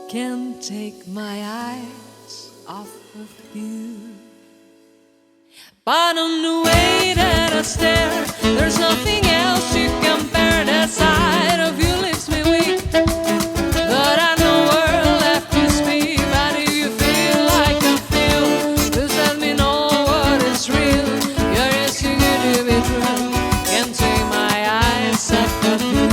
Can't take my eyes off of you. But on the way that I stare, there's nothing else to compare. The sight of you leaves me weak, but I know we're left to speak. But if you feel like I feel, just let me know what is real. You're just too good to be true. Can't take my eyes off of you.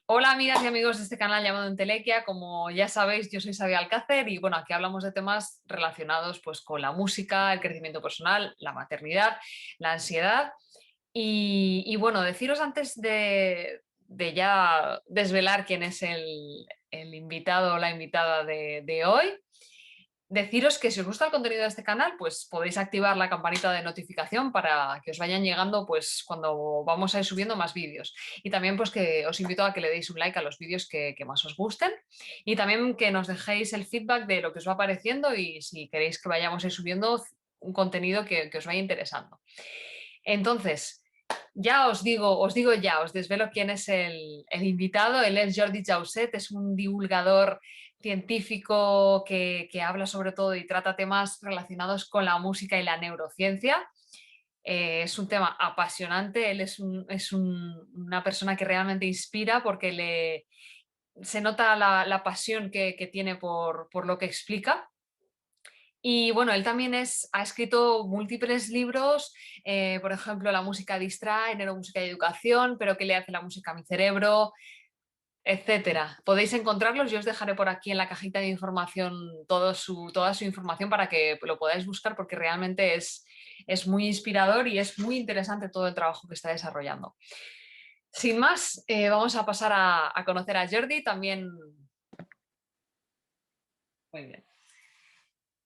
Hola amigas y amigos de este canal llamado Entelequia. Como ya sabéis, yo soy Xavi Alcácer y bueno, aquí hablamos de temas relacionados pues con la música, el crecimiento personal, la maternidad, la ansiedad y bueno, deciros antes de ya desvelar quién es el invitado o la invitada de hoy. Deciros que si os gusta el contenido de este canal, pues podéis activar la campanita de notificación para que os vayan llegando pues cuando vamos a ir subiendo más vídeos. Y también pues que os invito a que le deis un like a los vídeos que más os gusten y también que nos dejéis el feedback de lo que os va apareciendo y si queréis que vayamos a ir subiendo un contenido que os vaya interesando. Entonces, ya os desvelo quién es el invitado. Él es Jordi Jauset, es un divulgador científico que habla sobre todo y trata temas relacionados con la música y la neurociencia. Es un tema apasionante, él es una persona que realmente inspira porque se nota la pasión que tiene por lo que explica. Y bueno, él también ha escrito múltiples libros, por ejemplo, La música distrae, Neuromúsica y Educación, pero ¿qué le hace la música a mi cerebro?, etcétera. Podéis encontrarlos, yo os dejaré por aquí en la cajita de información toda su información para que lo podáis buscar porque realmente es muy inspirador y es muy interesante todo el trabajo que está desarrollando. Sin más, vamos a pasar a conocer a Jordi también. Muy bien.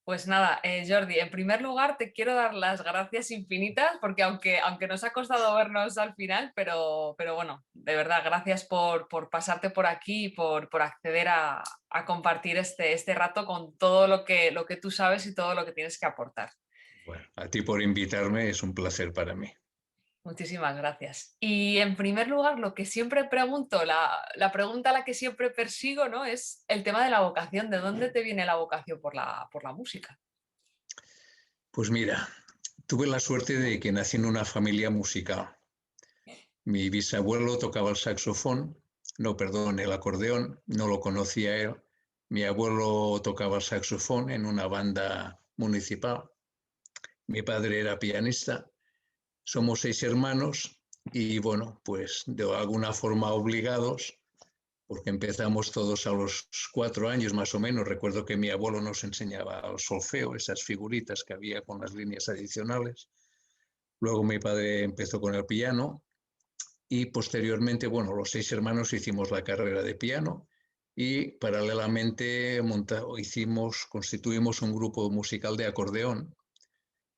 Pues nada, Jordi, en primer lugar te quiero dar las gracias infinitas porque aunque nos ha costado vernos al final, pero bueno, de verdad, gracias por pasarte por aquí y por acceder a compartir este rato con todo lo que tú sabes y todo lo que tienes que aportar. Bueno, a ti por invitarme, es un placer para mí. Muchísimas gracias. Y en primer lugar, lo que siempre pregunto, la pregunta a la que siempre persigo, ¿no?, es el tema de la vocación. ¿De dónde te viene la vocación por la música? Pues mira, tuve la suerte de que nací en una familia musical. Mi bisabuelo tocaba el saxofón, no, perdón, el acordeón, no lo conocía él. Mi abuelo tocaba el saxofón en una banda municipal. Mi padre era pianista. Somos 6 hermanos y bueno, pues de alguna forma obligados, porque empezamos todos a los 4 años más o menos. Recuerdo que mi abuelo nos enseñaba el solfeo, esas figuritas que había con las líneas adicionales. Luego mi padre empezó con el piano y posteriormente, bueno, los 6 hermanos hicimos la carrera de piano y paralelamente constituimos un grupo musical de acordeón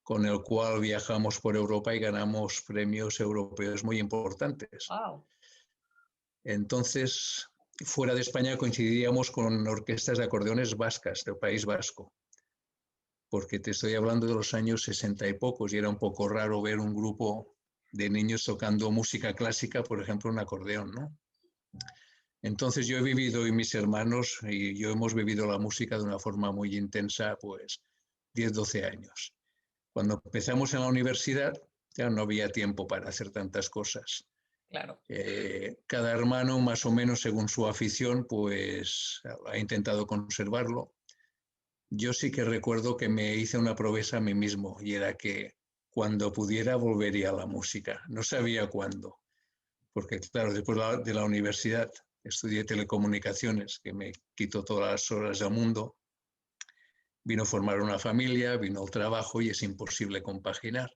con el cual viajamos por Europa y ganamos premios europeos muy importantes. Wow. Entonces, fuera de España coincidíamos con orquestas de acordeones vascas del País Vasco, porque te estoy hablando de los años 60 y pocos y era un poco raro ver un grupo de niños tocando música clásica, por ejemplo, un acordeón, ¿no? Entonces yo he vivido y mis hermanos y yo hemos vivido la música de una forma muy intensa, pues 10, 12 años. Cuando empezamos en la universidad ya no había tiempo para hacer tantas cosas. Claro. Cada hermano, más o menos según su afición, pues ha intentado conservarlo. Yo sí que recuerdo que me hice una promesa a mí mismo y era que cuando pudiera volvería a la música. No sabía cuándo, porque claro, después de la universidad estudié telecomunicaciones, que me quitó todas las horas del mundo. Vino a formar una familia, vino el trabajo y es imposible compaginar.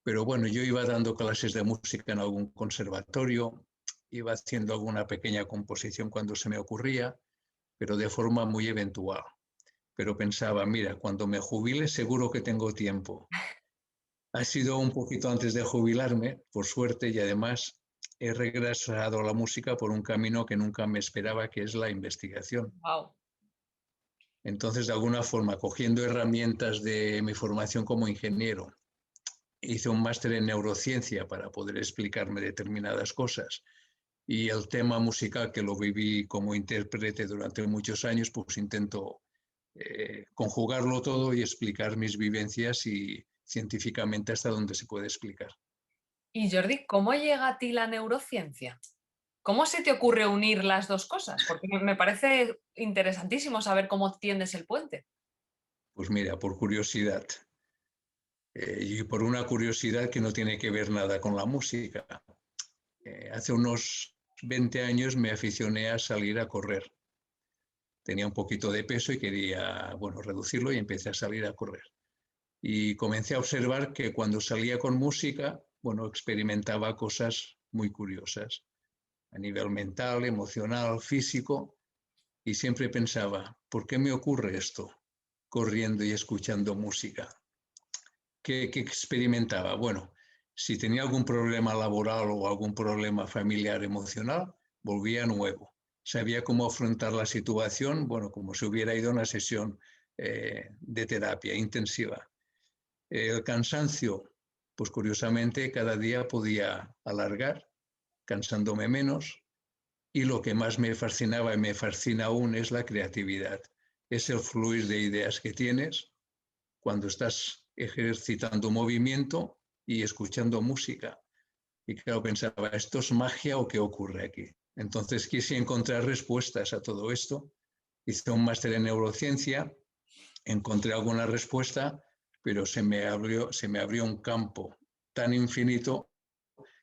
Pero bueno, yo iba dando clases de música en algún conservatorio, iba haciendo alguna pequeña composición cuando se me ocurría, pero de forma muy eventual. Pero pensaba, mira, cuando me jubile seguro que tengo tiempo. Ha sido un poquito antes de jubilarme, por suerte, y además he regresado a la música por un camino que nunca me esperaba, que es la investigación. Wow. Entonces, de alguna forma, cogiendo herramientas de mi formación como ingeniero, hice un máster en neurociencia para poder explicarme determinadas cosas. Y el tema musical, que lo viví como intérprete durante muchos años, pues intento conjugarlo todo y explicar mis vivencias y científicamente hasta donde se puede explicar. Y Jordi, ¿cómo llega a ti la neurociencia? ¿Cómo se te ocurre unir las dos cosas? Porque me parece interesantísimo saber cómo tiendes el puente. Pues mira, por curiosidad, y por una curiosidad que no tiene que ver nada con la música. Hace unos 20 años me aficioné a salir a correr. Tenía un poquito de peso y quería, bueno, reducirlo y empecé a salir a correr. Y comencé a observar que cuando salía con música, bueno, experimentaba cosas muy curiosas a nivel mental, emocional, físico, y siempre pensaba, ¿por qué me ocurre esto corriendo y escuchando música? ¿Qué experimentaba? Bueno, si tenía algún problema laboral o algún problema familiar emocional, volvía nuevo. Sabía cómo afrontar la situación, bueno, como si hubiera ido a una sesión de terapia intensiva. El cansancio, pues curiosamente cada día podía alargar, cansándome menos, y lo que más me fascinaba y me fascina aún es la creatividad. Es el fluir de ideas que tienes cuando estás ejercitando movimiento y escuchando música. Y claro, pensaba, ¿esto es magia o qué ocurre aquí? Entonces quise encontrar respuestas a todo esto. Hice un máster en neurociencia, encontré alguna respuesta, pero se me abrió un campo tan infinito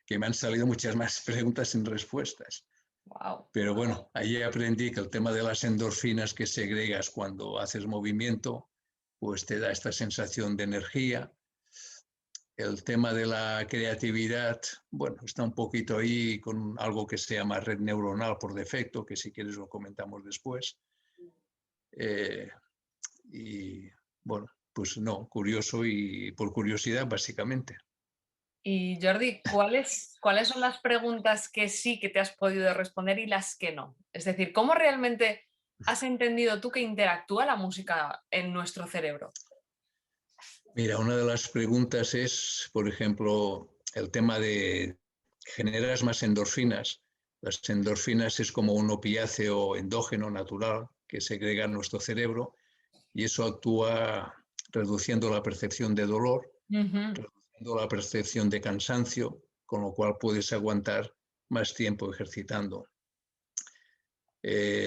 que me han salido muchas más preguntas sin respuestas. Wow. Pero bueno, allí aprendí que el tema de las endorfinas que segregas cuando haces movimiento, pues te da esta sensación de energía. El tema de la creatividad, bueno, está un poquito ahí con algo que se llama red neuronal por defecto, que si quieres lo comentamos después. Y bueno, pues no, curioso y por curiosidad básicamente. Y Jordi, ¿cuáles son las preguntas que sí que te has podido responder y las que no? Es decir, ¿cómo realmente has entendido tú que interactúa la música en nuestro cerebro? Mira, una de las preguntas es, por ejemplo, el tema de generas más endorfinas. Las endorfinas es como un opiáceo endógeno natural que segrega en nuestro cerebro y eso actúa reduciendo la percepción de dolor, Ujú. reduciendo la percepción de cansancio, con lo cual puedes aguantar más tiempo ejercitando.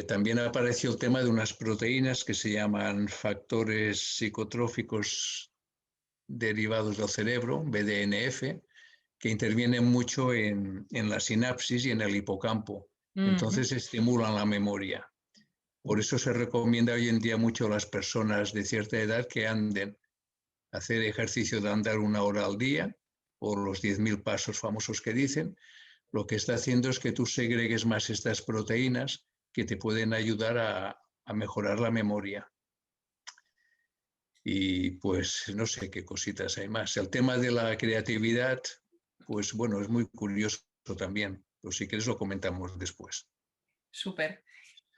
También apareció el tema de unas proteínas que se llaman factores psicotróficos derivados del cerebro, BDNF, que intervienen mucho en la sinapsis y en el hipocampo. Ujú. Entonces estimulan la memoria. Por eso se recomienda hoy en día mucho a las personas de cierta edad que anden, hacer ejercicio de andar 1 hora al día, o los 10.000 pasos famosos que dicen. Lo que está haciendo es que tú segregues más estas proteínas que te pueden ayudar a mejorar la memoria. Y pues no sé qué cositas hay más. El tema de la creatividad, pues bueno, es muy curioso también. Pues si quieres lo comentamos después. Súper.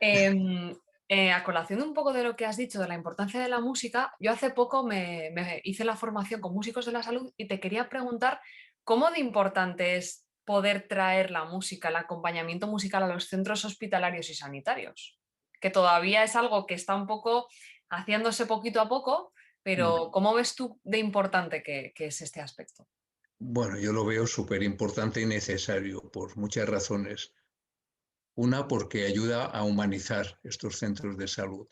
A colación de un poco de lo que has dicho de la importancia de la música, yo hace poco me hice la formación con músicos de la salud y te quería preguntar cómo de importante es poder traer la música, el acompañamiento musical a los centros hospitalarios y sanitarios, que todavía es algo que está un poco haciéndose poquito a poco, pero ¿cómo ves tú de importante que es este aspecto? Bueno, yo lo veo súper importante y necesario por muchas razones. Una, porque ayuda a humanizar estos centros de salud.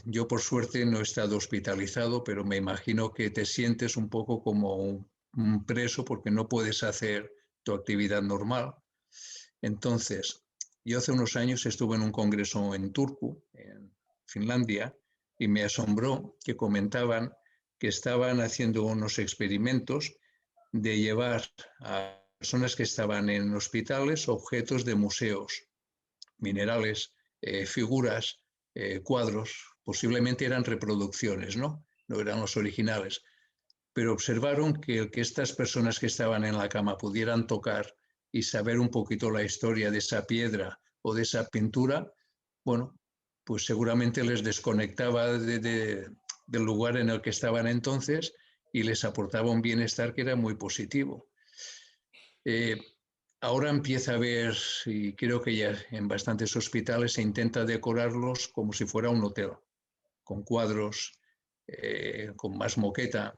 Yo por suerte no he estado hospitalizado, pero me imagino que te sientes un poco como un preso porque no puedes hacer tu actividad normal. Entonces, yo hace unos años estuve en un congreso en Turku, en Finlandia, y me asombró que comentaban que estaban haciendo unos experimentos de llevar a personas que estaban en hospitales objetos de museos, minerales, figuras, cuadros, posiblemente eran reproducciones, ¿no? No eran los originales, pero observaron que el que estas personas que estaban en la cama pudieran tocar y saber un poquito la historia de esa piedra o de esa pintura, bueno, pues seguramente les desconectaba del lugar en el que estaban entonces y les aportaba un bienestar que era muy positivo. Ahora empieza a ver, y creo que ya en bastantes hospitales se intenta decorarlos como si fuera un hotel, con cuadros, con más moqueta.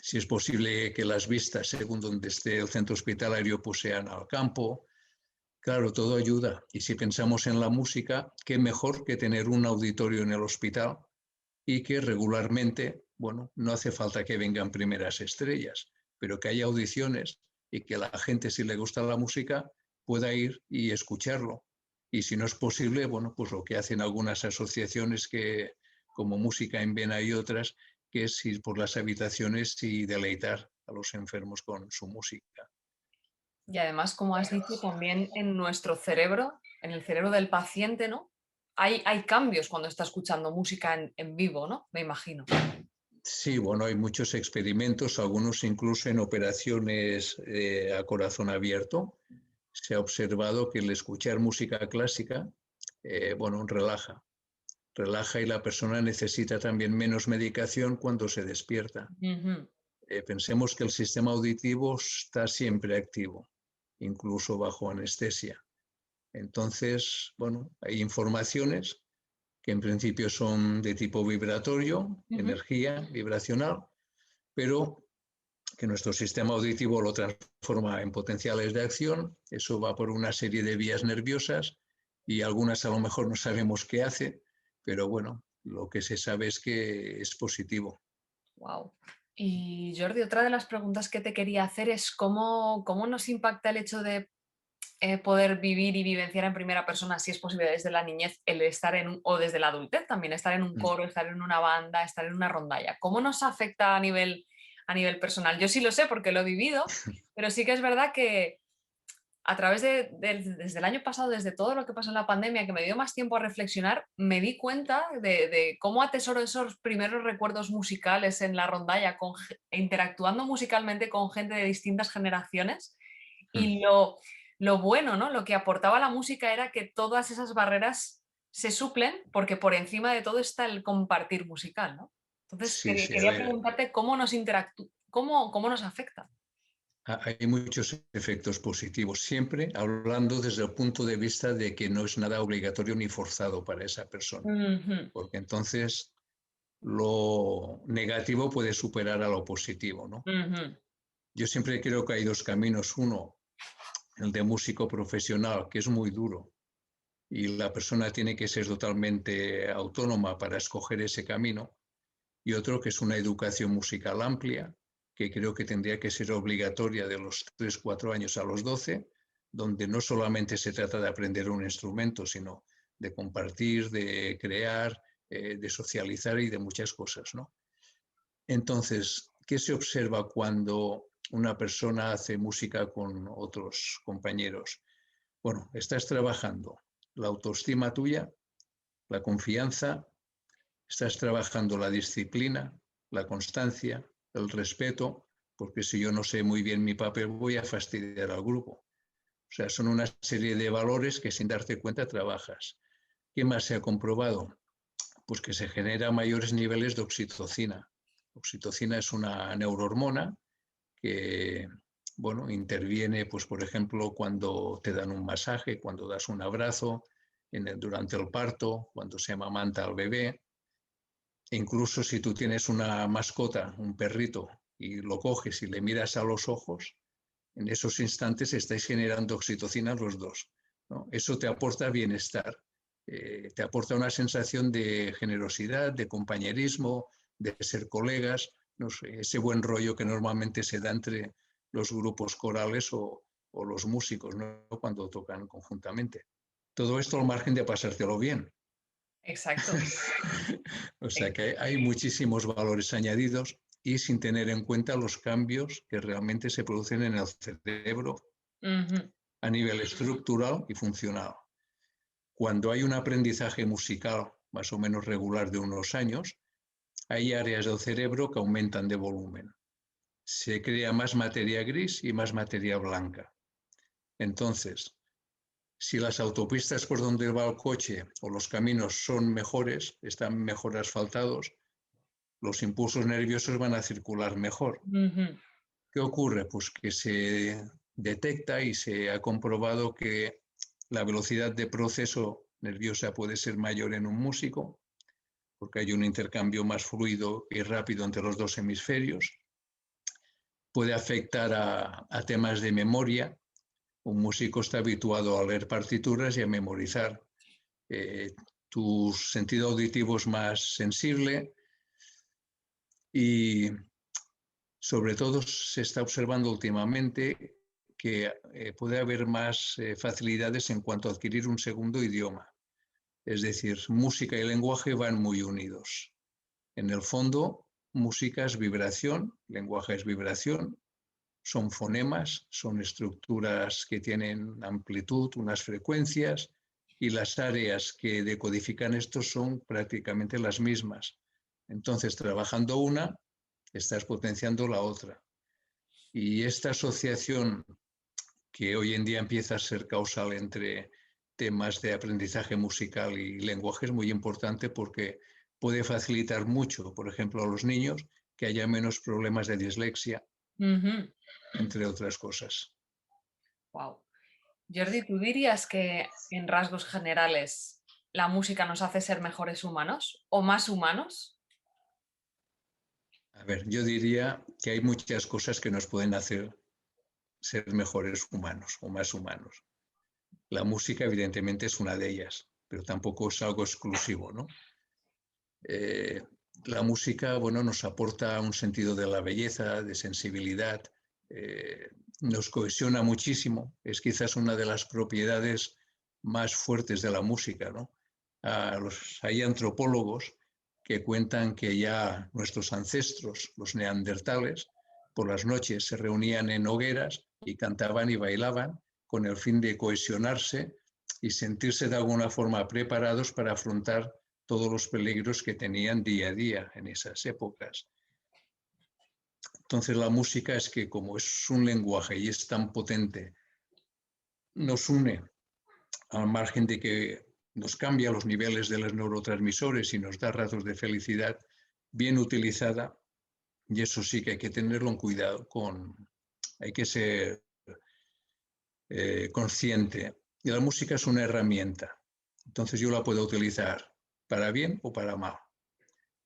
Si es posible que las vistas, según donde esté el centro hospitalario, pues sean al campo. Claro, todo ayuda. Y si pensamos en la música, qué mejor que tener un auditorio en el hospital y que regularmente, bueno, no hace falta que vengan primeras estrellas, pero que haya audiciones y que la gente, si le gusta la música, pueda ir y escucharlo. Y si no es posible, bueno, pues lo que hacen algunas asociaciones que, como Música en Vena y otras, que es ir por las habitaciones y deleitar a los enfermos con su música. Y además, como has dicho, también en nuestro cerebro, en el cerebro del paciente, ¿no? Hay cambios cuando está escuchando música en vivo, ¿no? Me imagino. Sí, bueno, hay muchos experimentos, algunos incluso en operaciones a corazón abierto. Se ha observado que el escuchar música clásica, bueno, relaja y la persona necesita también menos medicación cuando se despierta. Pensemos que el sistema auditivo está siempre activo, incluso bajo anestesia. Entonces, bueno, hay informaciones que en principio son de tipo vibratorio, energía vibracional, pero que nuestro sistema auditivo lo transforma en potenciales de acción. Eso va por una serie de vías nerviosas y algunas a lo mejor no sabemos qué hace, pero bueno, lo que se sabe es que es positivo. Wow. Y Jordi, otra de las preguntas que te quería hacer es cómo nos impacta el hecho de poder vivir y vivenciar en primera persona, si es posible desde la niñez, el estar o desde la adultez también, estar en un coro, estar en una banda, estar en una rondalla. ¿Cómo nos afecta a nivel personal? Yo sí lo sé porque lo he vivido, pero sí que es verdad que a través desde el año pasado, desde todo lo que pasó en la pandemia, que me dio más tiempo a reflexionar, me di cuenta de cómo atesoro esos primeros recuerdos musicales en la rondalla, interactuando musicalmente con gente de distintas generaciones. Y lo bueno, ¿no? Lo que aportaba la música era que todas esas barreras se suplen porque por encima de todo está el compartir musical, ¿no? Entonces, Sí, sí, a quería ver, preguntarte cómo nos afecta. hay muchos efectos positivos, siempre hablando desde el punto de vista de que no es nada obligatorio ni forzado para esa persona, Ujú. porque entonces lo negativo puede superar a lo positivo, ¿no? Ujú. Yo siempre creo que hay dos caminos. Uno, el de músico profesional, que es muy duro, y la persona tiene que ser totalmente autónoma para escoger ese camino. Y otro, que es una educación musical amplia, que creo que tendría que ser obligatoria de los 3, 4 años a los 12, donde no solamente se trata de aprender un instrumento, sino de compartir, de crear, de socializar y de muchas cosas, ¿no? Entonces, ¿qué se observa cuando una persona hace música con otros compañeros? Bueno, estás trabajando la autoestima tuya, la confianza, estás trabajando la disciplina, la constancia, el respeto, porque si yo no sé muy bien mi papel voy a fastidiar al grupo. O sea, son una serie de valores que sin darte cuenta trabajas. ¿Qué más se ha comprobado? Pues que se genera mayores niveles de oxitocina. Oxitocina es una neurohormona que, bueno, interviene, pues, por ejemplo, cuando te dan un masaje, cuando das un abrazo, durante el parto, cuando se amamanta al bebé. E incluso si tú tienes una mascota, un perrito, y lo coges y le miras a los ojos, en esos instantes estáis generando oxitocina los dos, ¿no? Eso te aporta bienestar, te aporta una sensación de generosidad, de compañerismo, de ser colegas, no sé, ese buen rollo que normalmente se da entre los grupos corales o los músicos, ¿no? Cuando tocan conjuntamente. Todo esto al margen de pasártelo bien. Exacto. O sea que hay muchísimos valores añadidos y sin tener en cuenta los cambios que realmente se producen en el cerebro Ujú. a nivel estructural y funcional. Cuando hay un aprendizaje musical más o menos regular de unos años, hay áreas del cerebro que aumentan de volumen. se crea más materia gris y más materia blanca. Entonces, si las autopistas por donde va el coche o los caminos son mejores, están mejor asfaltados, los impulsos nerviosos van a circular mejor. ¿Qué ocurre? Pues que se detecta y se ha comprobado que la velocidad de proceso nerviosa puede ser mayor en un músico, porque hay un intercambio más fluido y rápido entre los dos hemisferios. Puede afectar a temas de memoria. Un músico está habituado a leer partituras y a memorizar. Tu sentido auditivo es más sensible y sobre todo se está observando últimamente que puede haber más facilidades en cuanto a adquirir un segundo idioma. Es decir, música y lenguaje van muy unidos. En el fondo, música es vibración, lenguaje es vibración, son fonemas, son estructuras que tienen amplitud, unas frecuencias, y las áreas que decodifican estos son prácticamente las mismas. Entonces, trabajando una, estás potenciando la otra. Y esta asociación que hoy en día empieza a ser causal entre temas de aprendizaje musical y lenguaje es muy importante porque puede facilitar mucho, por ejemplo, a los niños que haya menos problemas de dislexia, entre otras cosas. Wow. Jordi, ¿tú dirías que en rasgos generales la música nos hace ser mejores humanos o más humanos? A ver, yo diría que hay muchas cosas que nos pueden hacer ser mejores humanos o más humanos. La música, evidentemente, es una de ellas, pero tampoco es algo exclusivo, ¿no? La música, bueno, nos aporta un sentido de la belleza, de sensibilidad, nos cohesiona muchísimo. Es quizás una de las propiedades más fuertes de la música, ¿no? Hay antropólogos que cuentan que ya nuestros ancestros, los neandertales, por las noches se reunían en hogueras y cantaban y bailaban con el fin de cohesionarse y sentirse de alguna forma preparados para afrontar todos los peligros que tenían día a día en esas épocas. Entonces la música es que como es un lenguaje y es tan potente, nos une al margen de que nos cambia los niveles de los neurotransmisores y nos da ratos de felicidad, bien utilizada, y eso sí que hay que tenerlo en cuidado, hay que ser consciente. Y la música es una herramienta, entonces yo la puedo utilizar para bien o para mal.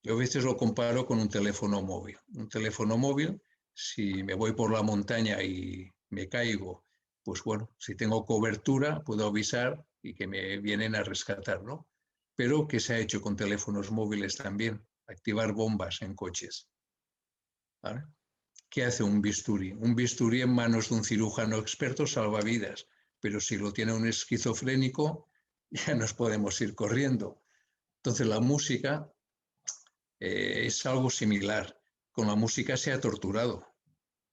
Yo a veces lo comparo con un teléfono móvil. Un teléfono móvil, si me voy por la montaña y me caigo, pues bueno, si tengo cobertura, puedo avisar y que me vienen a rescatar, ¿no? Pero ¿qué se ha hecho con teléfonos móviles también? Activar bombas en coches. ¿Vale? ¿Qué hace un bisturí? Un bisturí en manos de un cirujano experto salva vidas, pero si lo tiene un esquizofrénico, ya nos podemos ir corriendo. Entonces la música es algo similar. Con la música se ha torturado,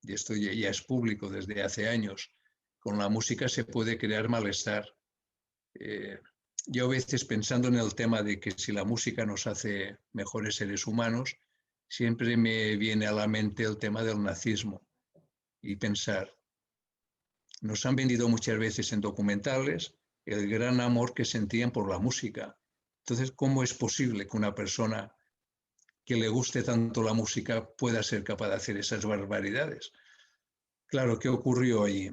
y esto ya es público desde hace años. Con la música se puede crear malestar. Yo a veces pensando en el tema de que si la música nos hace mejores seres humanos, siempre me viene a la mente el tema del nazismo y pensar, nos han vendido muchas veces en documentales el gran amor que sentían por la música. Entonces, ¿cómo es posible que una persona que le guste tanto la música pueda ser capaz de hacer esas barbaridades? Claro, ¿qué ocurrió allí?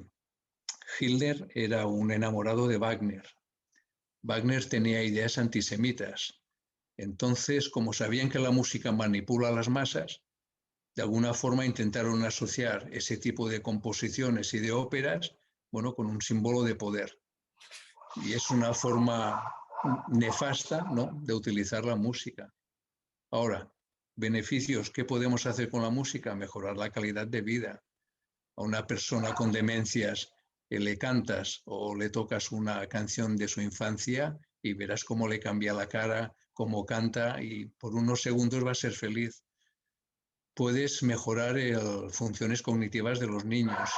Hitler era un enamorado de Wagner. Wagner tenía ideas antisemitas. Entonces, como sabían que la música manipula a las masas, de alguna forma intentaron asociar ese tipo de composiciones y de óperas, bueno, con un símbolo de poder. Y es una forma nefasta, ¿no?, de utilizar la música. Ahora, beneficios, ¿qué podemos hacer con la música? Mejorar la calidad de vida. A una persona con demencias le cantas o le tocas una canción de su infancia y verás cómo le cambia la cara, cómo canta y por unos segundos va a ser feliz. Puedes mejorar funciones cognitivas de los niños.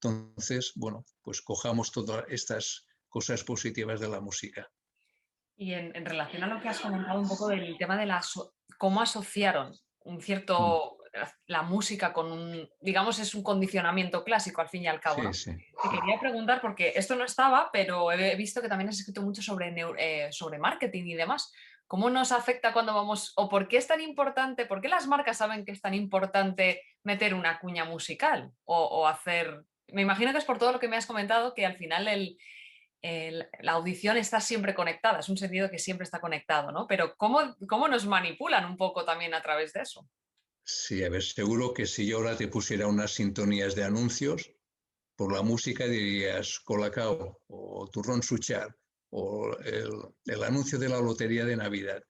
Entonces, bueno, pues cojamos todas estas cosas positivas de la música. Y en relación a lo que has comentado un poco del tema de cómo asociaron un cierto la música con digamos, es un condicionamiento clásico al fin y al cabo, Sí, ¿no? sí. Te quería preguntar, porque esto no estaba, pero he visto que también has escrito mucho sobre marketing y demás. ¿Cómo nos afecta cuando vamos, o por qué es tan importante, por qué las marcas saben que es tan importante meter una cuña musical o hacer... Me imagino que es por todo lo que me has comentado, que al final la audición está siempre conectada, es un sentido que siempre está conectado, ¿no? Pero ¿cómo nos manipulan un poco también a través de eso? Sí, a ver, seguro que si yo ahora te pusiera unas sintonías de anuncios, por la música dirías Colacao o Turrón Suchar o el anuncio de la lotería de Navidad.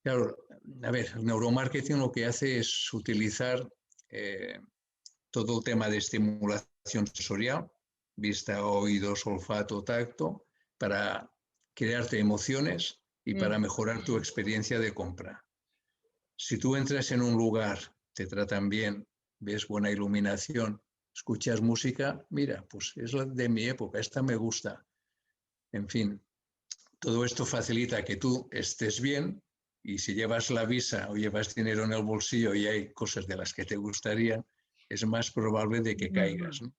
Claro, a ver, el neuromarketing lo que hace es utilizar eh, todo el tema de estimulación sensorial, vista, oídos, olfato, tacto, para crearte emociones y para mejorar tu experiencia de compra. Si tú entras en un lugar, te tratan bien, ves buena iluminación, escuchas música, mira, pues es la de mi época, esta me gusta. En fin, todo esto facilita que tú estés bien y si llevas la visa o llevas dinero en el bolsillo y hay cosas de las que te gustarían, es más probable de que caigas, ¿no?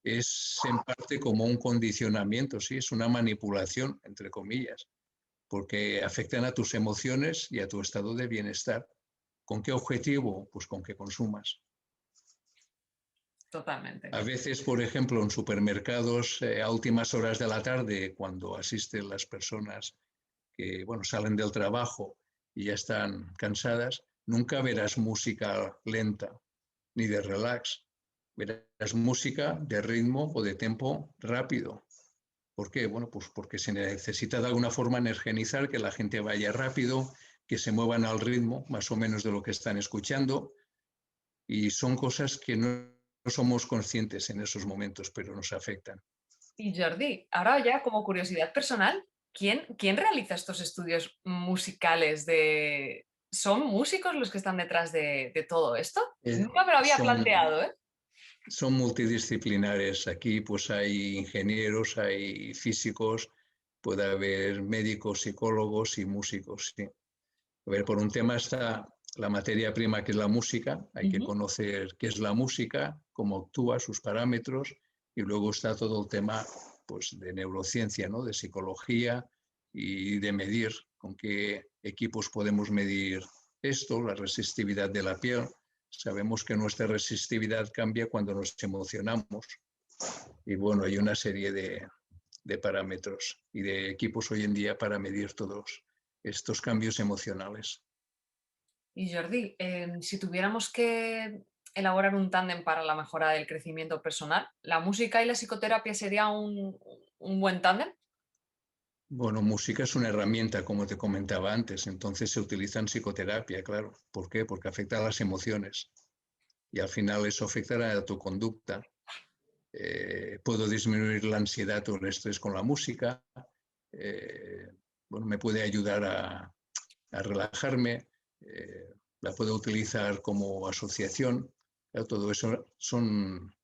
Es en parte como un condicionamiento, sí, es una manipulación, entre comillas, porque afectan a tus emociones y a tu estado de bienestar. ¿Con qué objetivo? Pues con que consumas. Totalmente. A veces, por ejemplo, en supermercados, a últimas horas de la tarde, cuando asisten las personas que, bueno, salen del trabajo y ya están cansadas, nunca verás música lenta ni de relax. Verás música de ritmo o de tempo rápido. ¿Por qué? Bueno, pues porque se necesita de alguna forma energizar, que la gente vaya rápido, que se muevan al ritmo más o menos de lo que están escuchando. Y son cosas que no somos conscientes en esos momentos, pero nos afectan. Y Jordi, ahora ya como curiosidad personal, ¿quién realiza estos estudios musicales de... ¿Son músicos los que están detrás de todo esto? Nunca me lo había Son, planteado, ¿eh? son multidisciplinares. Aquí pues hay ingenieros, hay físicos, puede haber médicos, psicólogos y músicos. Sí. A ver, por un tema está la materia prima que es la música, hay que Ujú. conocer qué es la música, cómo actúa, sus parámetros, y luego está todo el tema pues, de neurociencia, ¿no? De psicología y de medir con qué equipos podemos medir esto, la resistividad de la piel. Sabemos que nuestra resistividad cambia cuando nos emocionamos y bueno, hay una serie de parámetros y de equipos hoy en día para medir todos estos cambios emocionales. Y Jordi, si tuviéramos que elaborar un tándem para la mejora del crecimiento personal, ¿la música y la psicoterapia sería un buen tándem? Bueno, música es una herramienta, como te comentaba antes, entonces se utiliza en psicoterapia, claro. ¿Por qué? Porque afecta a las emociones y al final eso afectará a tu conducta. Puedo disminuir la ansiedad o el estrés con la música, eh, bueno, me puede ayudar a relajarme, la puedo utilizar como asociación. Claro, todo eso son,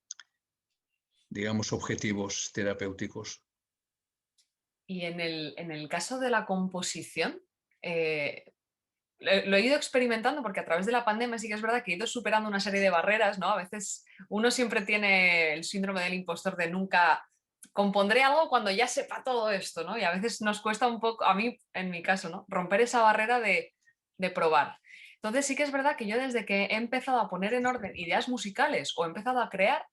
digamos, objetivos terapéuticos. Y en el caso de la composición, lo he ido experimentando porque a través de la pandemia sí que es verdad que he ido superando una serie de barreras, ¿no? A veces uno siempre tiene el síndrome del impostor de nunca compondré algo cuando ya sepa todo esto, ¿no? Y a veces nos cuesta un poco, a mí en mi caso, ¿no? Romper esa barrera de probar. Entonces sí que es verdad que yo desde que he empezado a poner en orden ideas musicales o he empezado a crear,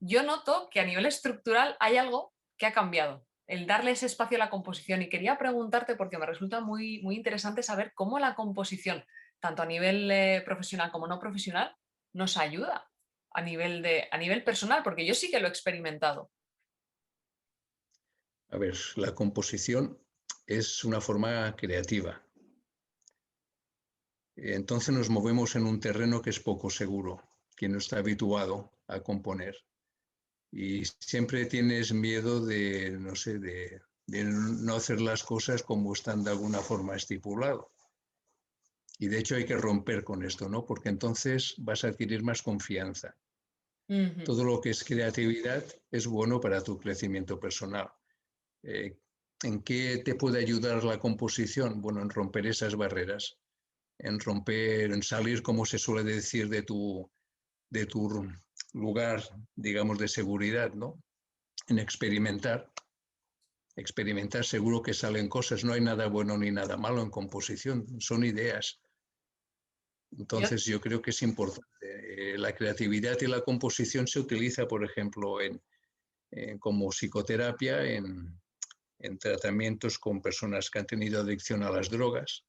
yo noto que a nivel estructural hay algo que ha cambiado, el darle ese espacio a la composición. Y quería preguntarte, porque me resulta muy interesante saber cómo la composición, tanto a nivel profesional como no profesional, nos ayuda a nivel personal, porque yo sí que lo he experimentado. A ver, la composición es una forma creativa. Entonces nos movemos en un terreno que es poco seguro, que no está habituado a componer. Y siempre tienes miedo de, no sé, de no hacer las cosas como están de alguna forma estipulado. Y de hecho hay que romper con esto, ¿no? Porque entonces vas a adquirir más confianza. Ujú. Todo lo que es creatividad es bueno para tu crecimiento personal. Eh, ¿En qué te puede ayudar la composición? Bueno, en romper esas barreras. en romper, en salir, como se suele decir, de tu lugar, digamos, de seguridad, ¿no? En experimentar. Experimentar, seguro que salen cosas, no hay nada bueno ni nada malo en composición, son ideas. Yo, Entonces yo creo que es importante. La creatividad y la composición se utiliza, por ejemplo, como psicoterapia en tratamientos con personas que han tenido adicción a las drogas,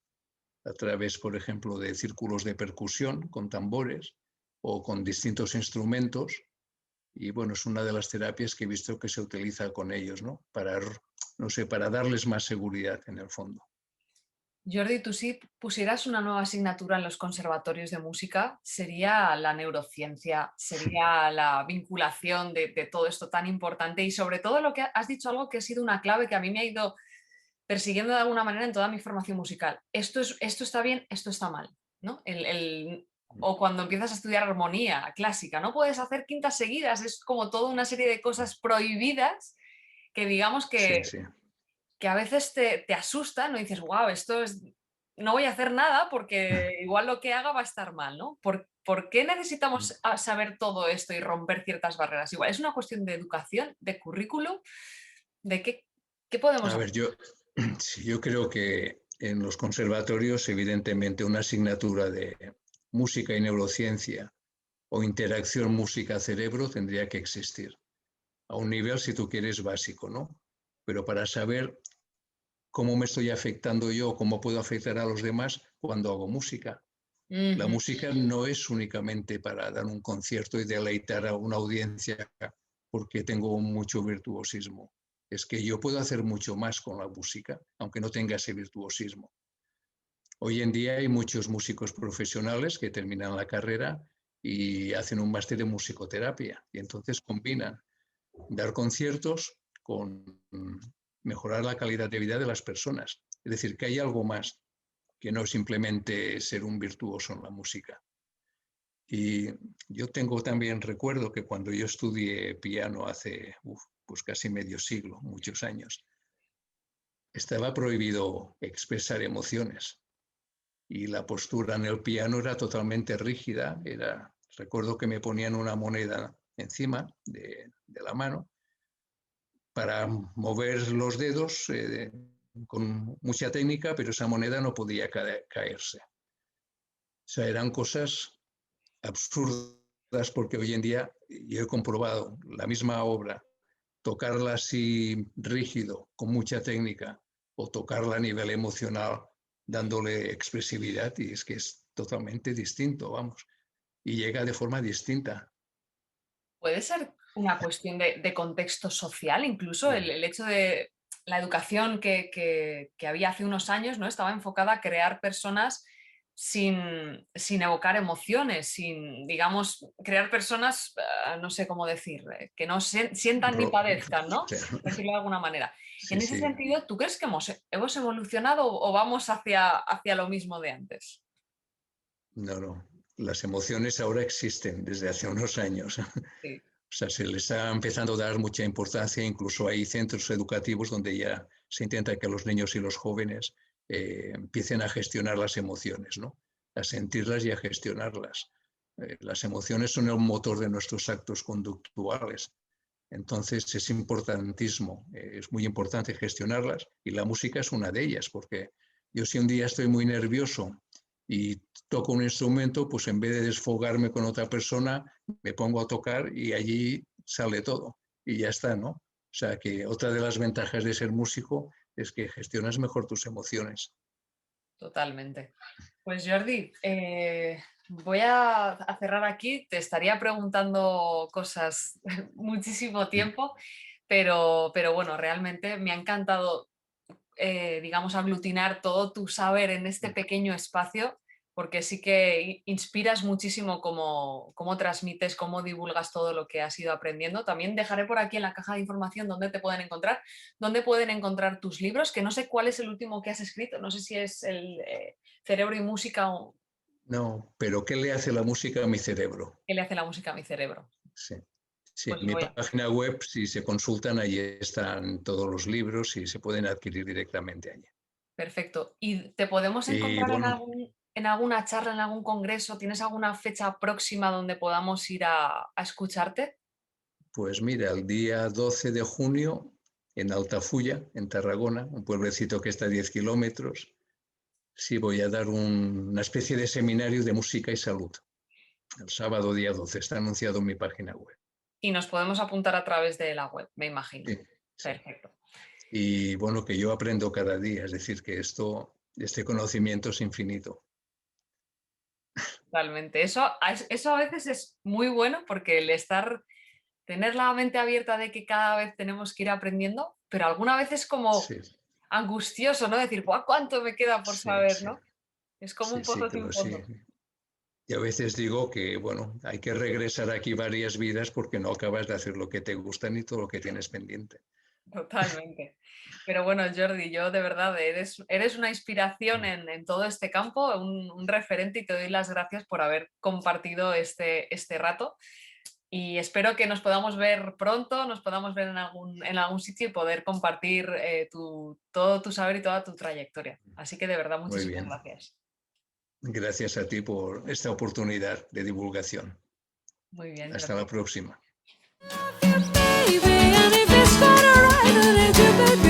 a través, por ejemplo, de círculos de percusión con tambores o con distintos instrumentos. Y bueno, es una de las terapias que he visto que se utiliza con ellos, ¿no? Para, no sé, para darles más seguridad en el fondo. Jordi, tú si pusieras una nueva asignatura en los conservatorios de música, sería la neurociencia, sería la vinculación de todo esto tan importante y sobre todo lo que has dicho algo que ha sido una clave que a mí me ha ido persiguiendo de alguna manera en toda mi formación musical. Esto está bien, esto está mal, ¿no? O cuando empiezas a estudiar armonía clásica, no puedes hacer quintas seguidas, es como toda una serie de cosas prohibidas que digamos Sí, sí. que a veces te asustan, ¿no? Y dices, wow, no voy a hacer nada porque igual lo que haga va a estar mal, ¿no? ¿Por qué necesitamos saber todo esto y romper ciertas barreras? Igual es una cuestión de educación, de currículum, de qué podemos A hacer. ver, sí, yo creo que en los conservatorios, evidentemente, una asignatura de música y neurociencia o interacción música-cerebro tendría que existir, a un nivel, si tú quieres, básico, ¿no? Pero para saber cómo me estoy afectando yo, cómo puedo afectar a los demás cuando hago música. La Ujú. música no es únicamente para dar un concierto y deleitar a una audiencia porque tengo mucho virtuosismo. Es que yo puedo hacer mucho más con la música, aunque no tenga ese virtuosismo. Hoy en día hay muchos músicos profesionales que terminan la carrera y hacen un máster de musicoterapia y entonces combinan dar conciertos con mejorar la calidad de vida de las personas. Es decir, que hay algo más que no simplemente ser un virtuoso en la música. Y yo tengo también recuerdo que cuando yo estudié piano hace pues casi medio siglo, muchos años, estaba prohibido expresar emociones y la postura en el piano era totalmente rígida. Recuerdo que me ponían una moneda encima de la mano para mover los dedos con mucha técnica, pero esa moneda no podía caerse. O sea, eran cosas absurdas porque hoy en día yo he comprobado la misma obra, tocarla así rígido, con mucha técnica, o tocarla a nivel emocional, dándole expresividad, y es que es totalmente distinto, vamos, y llega de forma distinta. Puede ser una cuestión de contexto social, incluso el hecho de la educación que había hace unos años, ¿no? Estaba enfocada a crear personas sin evocar emociones, sin, digamos, crear personas, no sé cómo decir, que no sientan ni Ro padezcan, ¿no? Por decirlo de alguna manera. sí, En ese sí, sentido, ¿tú crees que hemos evolucionado o vamos hacia lo mismo de antes? no, no. Las emociones ahora existen desde hace unos años. Sí. O sea, se le está empezando a dar mucha importancia, incluso hay centros educativos donde ya se intenta que los niños y los jóvenes empiecen a gestionar las emociones, ¿no? A sentirlas y a gestionarlas. Las emociones son el motor de nuestros actos conductuales. Entonces es importantísimo, es muy importante gestionarlas y la música es una de ellas, porque yo si un día estoy muy nervioso y toco un instrumento, pues en vez de desfogarme con otra persona, me pongo a tocar y allí sale todo y ya está, ¿no? O sea que otra de las ventajas de ser músico es que gestionas mejor tus emociones. Totalmente. Pues Jordi, voy a cerrar aquí. Te estaría preguntando cosas muchísimo tiempo, pero bueno, realmente me ha encantado, digamos, aglutinar todo tu saber en este pequeño espacio, porque sí que inspiras muchísimo cómo transmites, cómo divulgas todo lo que has ido aprendiendo. También dejaré por aquí en la caja de información dónde pueden encontrar tus libros, que no sé cuál es el último que has escrito, no sé si es el Cerebro y Música o No, pero ¿qué le hace la música a mi cerebro? qué le hace la música a mi cerebro. Sí. Sí, Pues en mi página web, si se consultan, allí están todos los libros y se pueden adquirir directamente allí. perfecto. ¿Y te podemos Y encontrar en bueno, algún? en alguna charla, en algún congreso? ¿Tienes alguna fecha próxima donde podamos ir a escucharte? Pues mira, el día 12 de junio en Altafulla, en Tarragona, un pueblecito que está a 10 kilómetros, sí voy a dar una especie de seminario de música y salud. El sábado día 12, está anunciado en mi página web. Y nos podemos apuntar a través de la web, me imagino. Sí, sí. Perfecto. Y bueno, que yo aprendo cada día, es decir, que este conocimiento es infinito. Totalmente. Eso a veces es muy bueno porque tener la mente abierta de que cada vez tenemos que ir aprendiendo, pero alguna vez es como Sí, angustioso, ¿no? Decir, "Buah, ¿cuánto me queda por sí, saber?", sí, ¿no? Es como un sí, pozo pero sin sí. fondo. Y a veces digo que, bueno, hay que regresar aquí varias vidas porque no acabas de hacer lo que te gusta ni todo lo que tienes pendiente. Totalmente. Pero bueno, Jordi, yo de verdad eres una inspiración en todo este campo, un referente, y te doy las gracias por haber compartido este rato. Y espero que nos podamos ver pronto, nos podamos ver en algún sitio y poder compartir todo tu saber y toda tu trayectoria. Así que de verdad, Muy muchísimas bien. gracias. Gracias a ti por esta oportunidad de divulgación. Muy bien, Hasta Jordi. la próxima. Baby, and if it's gonna ride, then it's